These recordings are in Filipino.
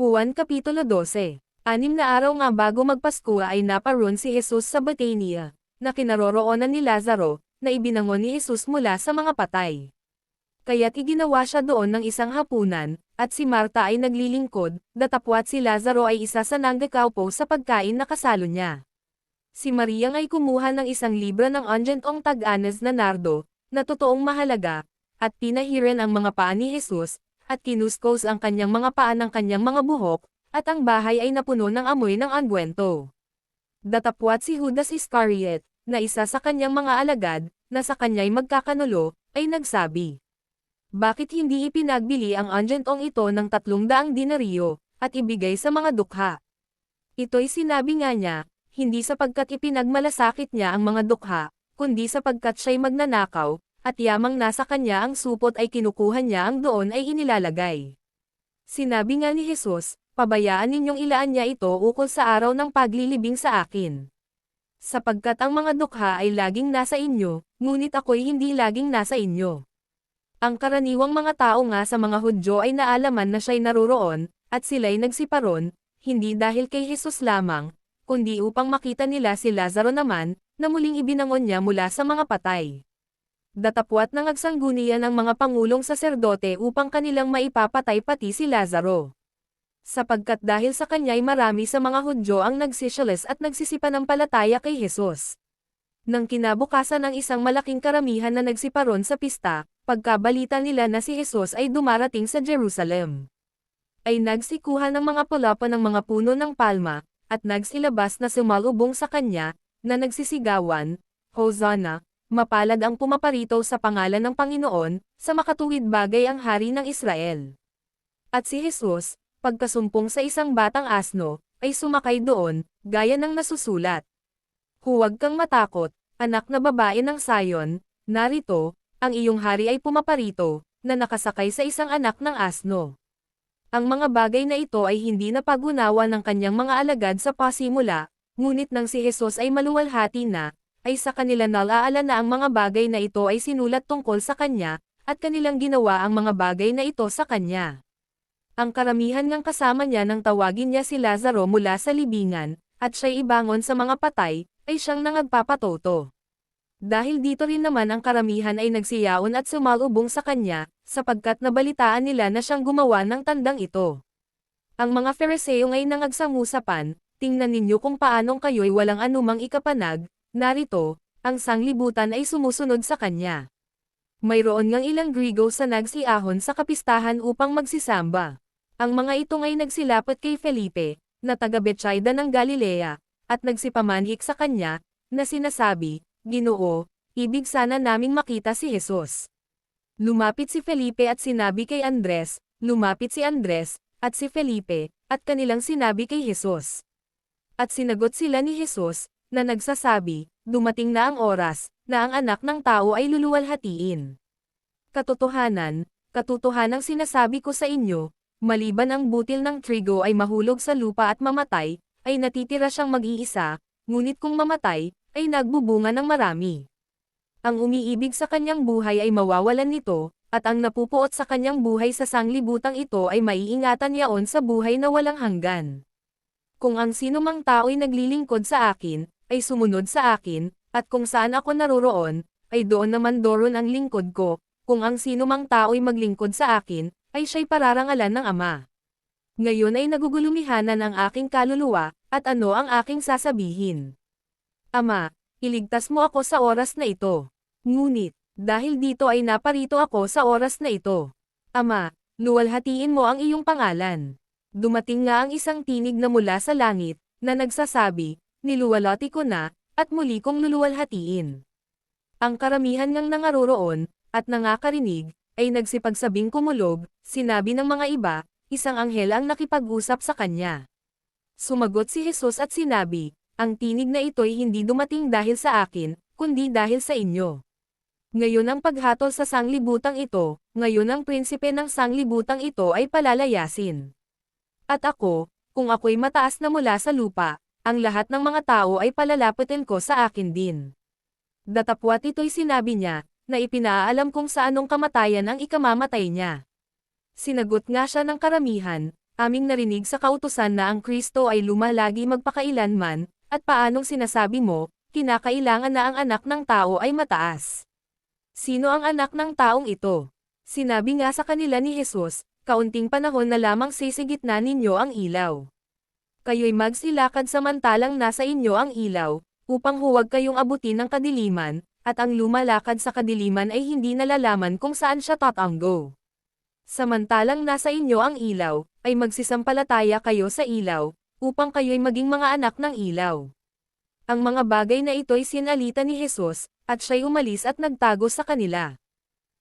Juan Kapitulo 12. 6 na araw nga bago magpasko ay naparoon si Jesus sa Betania, na kinaroroonan ni Lazaro, na ibinangon ni Jesus mula sa mga patay. Kaya't iginawa siya doon ng isang hapunan, at si Marta ay naglilingkod, datapwat si Lazaro ay isa sa nanggakaupo sa pagkain na kasalo niya. Si Maria ay kumuha ng 1 libra ng unguentong tag-anes na nardo, na totoong mahalaga, at pinahiran ang mga paa ni Jesus, at kinuskos ang kanyang mga paa ng kanyang mga buhok, at ang bahay ay napuno ng amoy ng unguento. Datapwat si Judas Iscariot, na isa sa kanyang mga alagad, na sa kanya'y magkakanulo, ay nagsabi, "Bakit hindi ipinagbili ang unguentong ito ng 300 denaryo, at ibigay sa mga dukha?" Ito'y sinabi nga niya, hindi sapagkat ipinagmalasakit niya ang mga dukha, kundi sapagkat siya'y magnanakaw, at yamang nasa kanya ang supot ay kinukuha niya ang doon ay inilalagay. Sinabi nga ni Jesus, "Pabayaan ninyong ilaan niya ito ukol sa araw ng paglilibing sa akin. Sapagkat ang mga dukha ay laging nasa inyo, ngunit ako'y hindi laging nasa inyo." Ang karaniwang mga tao nga sa mga Hudyo ay naalaman na siya'y naroroon, at sila'y nagsiparon, hindi dahil kay Jesus lamang, kundi upang makita nila si Lazaro naman, na muling ibinangon niya mula sa mga patay. Datapwat nang agsanggunian ang mga pangulong saserdote upang kanilang maipapatay pati si Lazaro. Sapagkat dahil sa kanya'y marami sa mga Hudyo ang nagsisyalis at nagsisipanampalataya kay Jesus. Nang kinabukasan ng isang malaking karamihan na nagsiparon sa pista, pagkabalita nila na si Jesus ay dumarating sa Jerusalem, ay nagsikuha ng mga pulapa ng mga puno ng palma, at nagsilabas na sumalubong sa kanya, na nagsisigawan, "Hosanna! Mapalad ang pumaparito sa pangalan ng Panginoon, sa makatuwid bagay ang hari ng Israel." At si Jesus, pagkasumpong sa isang batang asno, ay sumakay doon, gaya ng nasusulat, "Huwag kang matakot, anak na babae ng Sayon, narito, ang iyong hari ay pumaparito, na nakasakay sa isang anak ng asno." Ang mga bagay na ito ay hindi napagunawa ng kanyang mga alagad sa pasimula, ngunit nang si Jesus ay maluwalhati na, ay sa kanila nalaala na ang mga bagay na ito ay sinulat tungkol sa kanya, at kanilang ginawa ang mga bagay na ito sa kanya. Ang karamihan ngang kasama niya nang tawagin niya si Lazaro mula sa libingan, at siya'y ibangon sa mga patay, ay siyang nangagpapatoto. Dahil dito rin naman ang karamihan ay nagsiyaon at sumalubong sa kanya, sapagkat nabalitaan nila na siyang gumawa ng tandang ito. Ang mga Fariseo ay nangagsangusapan, "Tingnan ninyo kung paanong kayo'y walang anumang ikapanag, narito, ang sanglibutan ay sumusunod sa kanya." Mayroon ngang ilang Griego sa nagsiahon sa kapistahan upang magsisamba. Ang mga itong ay nagsilapot kay Felipe, na taga Betsaida ng Galilea, at nagsipamanhik sa kanya, na sinasabi, "Ginoo, ibig sana naming makita si Jesus." Lumapit si Felipe at sinabi kay Andres, lumapit si Andres, at si Felipe, at kanilang sinabi kay Jesus. At sinagot sila ni Jesus, na nagsasabi, "Dumating na ang oras, na ang anak ng tao ay luluwalhatiin. Katotohanang sinasabi ko sa inyo, maliban ang butil ng trigo ay mahulog sa lupa at mamatay, ay natitira siyang mag-iisa, ngunit kung mamatay, ay nagbubunga ng marami. Ang umiibig sa kanyang buhay ay mawawalan nito, at ang napupuot sa kanyang buhay sa sanglibutang ito ay maiingatan yaon sa buhay na walang hanggan. Kung ang sinumang tao'y naglilingkod sa akin, ay sumunod sa akin, at kung saan ako naroroon, ay doon naman doron ang lingkod ko, kung ang sinumang tao'y maglingkod sa akin, ay siya'y pararangalan ng Ama. Ngayon ay nagugulumihanan ang aking kaluluwa, at ano ang aking sasabihin? Ama, iligtas mo ako sa oras na ito. Ngunit, dahil dito ay naparito ako sa oras na ito. Ama, luwalhatiin mo ang iyong pangalan. Dumating nga ang isang tinig na mula sa langit, na nagsasabi, "Niluwalhati ko na, at muli kong luluwalhatiin." Ang karamihan ngang nangaroroon, at nangakarinig, ay nagsipagsabing kumulog, sinabi ng mga iba, isang anghel ang nakipag-usap sa kanya. Sumagot si Jesus at sinabi, "Ang tinig na ito'y hindi dumating dahil sa akin, kundi dahil sa inyo. Ngayon ang paghatol sa sanglibutang ito, ngayon ang prinsipe ng sanglibutang ito ay palalayasin. At ako, kung ako'y mataas na mula sa lupa, ang lahat ng mga tao ay palalapitin ko sa akin din." Datapwat ito'y sinabi niya, na ipinaalam kung sa anong kamatayan ang ikamamatay niya. Sinagot nga siya ng karamihan, aming narinig sa kautusan na ang Kristo ay lumalagi magpakailanman, at paanong sinasabi mo, kinakailangan na ang anak ng tao ay mataas. Sino ang anak ng taong ito? Sinabi nga sa kanila ni Jesus, kaunting panahon na lamang sisigitna ninyo ang ilaw. Kayo'y magsilakad samantalang nasa inyo ang ilaw, upang huwag kayong abutin ng kadiliman, at ang lumalakad sa kadiliman ay hindi nalalaman kung saan siya tatanggo. Samantalang nasa inyo ang ilaw, ay magsisampalataya kayo sa ilaw, upang kayo'y maging mga anak ng ilaw. Ang mga bagay na ito'y sinalita ni Jesus, at siya'y umalis at nagtago sa kanila.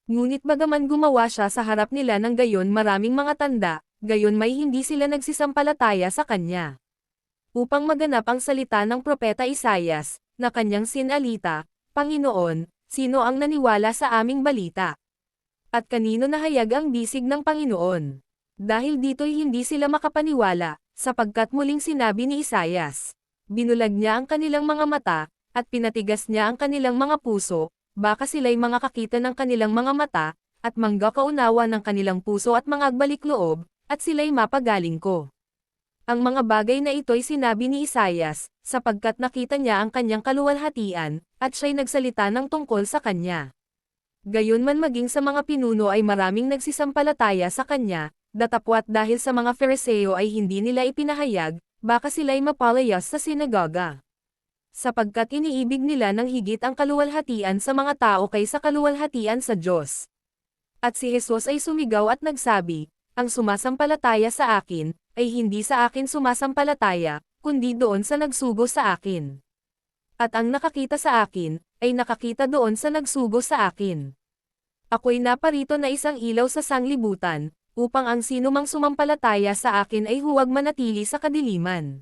Ngunit bagaman gumawa siya sa harap nila ng gayon maraming mga tanda, gayon may hindi sila nagsisampalataya sa kanya. Upang maganap ang salita ng propeta Isaias, na kanyang sinalita, Panginoon, sino ang naniwala sa aming balita? At kanino nahayag ang bisig ng Panginoon? Dahil dito'y hindi sila makapaniwala, sapagkat muling sinabi ni Isaias. Binulag niya ang kanilang mga mata, at pinatigas niya ang kanilang mga puso, baka sila'y makakakita ng kanilang mga mata, at manggakaunawa ng kanilang puso at mga agbalik-loob, at sila'y mapagaling ko. Ang mga bagay na ito'y sinabi ni Isaias, sapagkat nakita niya ang kanyang kaluwalhatian, at siya'y nagsalita ng tungkol sa kanya. Gayunman maging sa mga pinuno ay maraming nagsisampalataya sa kanya, datapwat dahil sa mga Fariseo ay hindi nila ipinahayag, baka sila'y mapalayas sa sinagoga. Sapagkat iniibig nila ng higit ang kaluwalhatian sa mga tao kaysa kaluwalhatian sa Diyos. At si Jesus ay sumigaw at nagsabi, ang sumasampalataya sa akin, ay hindi sa akin sumasampalataya, kundi doon sa nagsugo sa akin. At ang nakakita sa akin, ay nakakita doon sa nagsugo sa akin. Ako'y naparito na isang ilaw sa sanglibutan, upang ang sinumang sumampalataya sa akin ay huwag manatili sa kadiliman.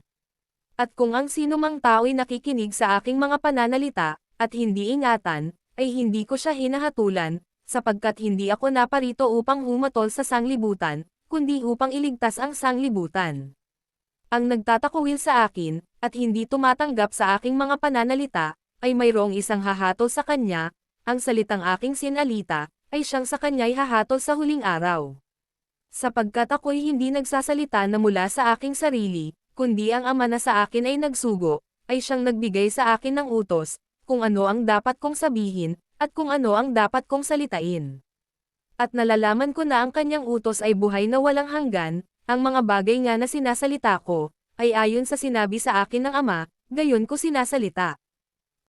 At kung ang sinumang tao'y nakikinig sa aking mga pananalita, at hindi ingatan, ay hindi ko siya hinahatulan, sapagkat hindi ako naparito upang humatol sa sanglibutan, kundi upang iligtas ang sanglibutan. Ang nagtatakwil sa akin, at hindi tumatanggap sa aking mga pananalita, ay mayroong isang hahatol sa kanya, ang salitang aking sinalita, ay siyang sa kanya'y hahatol sa huling araw. Sapagkat ako'y hindi nagsasalita na mula sa aking sarili, kundi ang Ama na sa akin ay nagsugo, ay siyang nagbigay sa akin ng utos, kung ano ang dapat kong sabihin, at kung ano ang dapat kong salitain. At nalalaman ko na ang kanyang utos ay buhay na walang hanggan, ang mga bagay nga na sinasalita ko, ay ayon sa sinabi sa akin ng Ama, gayon ko sinasalita.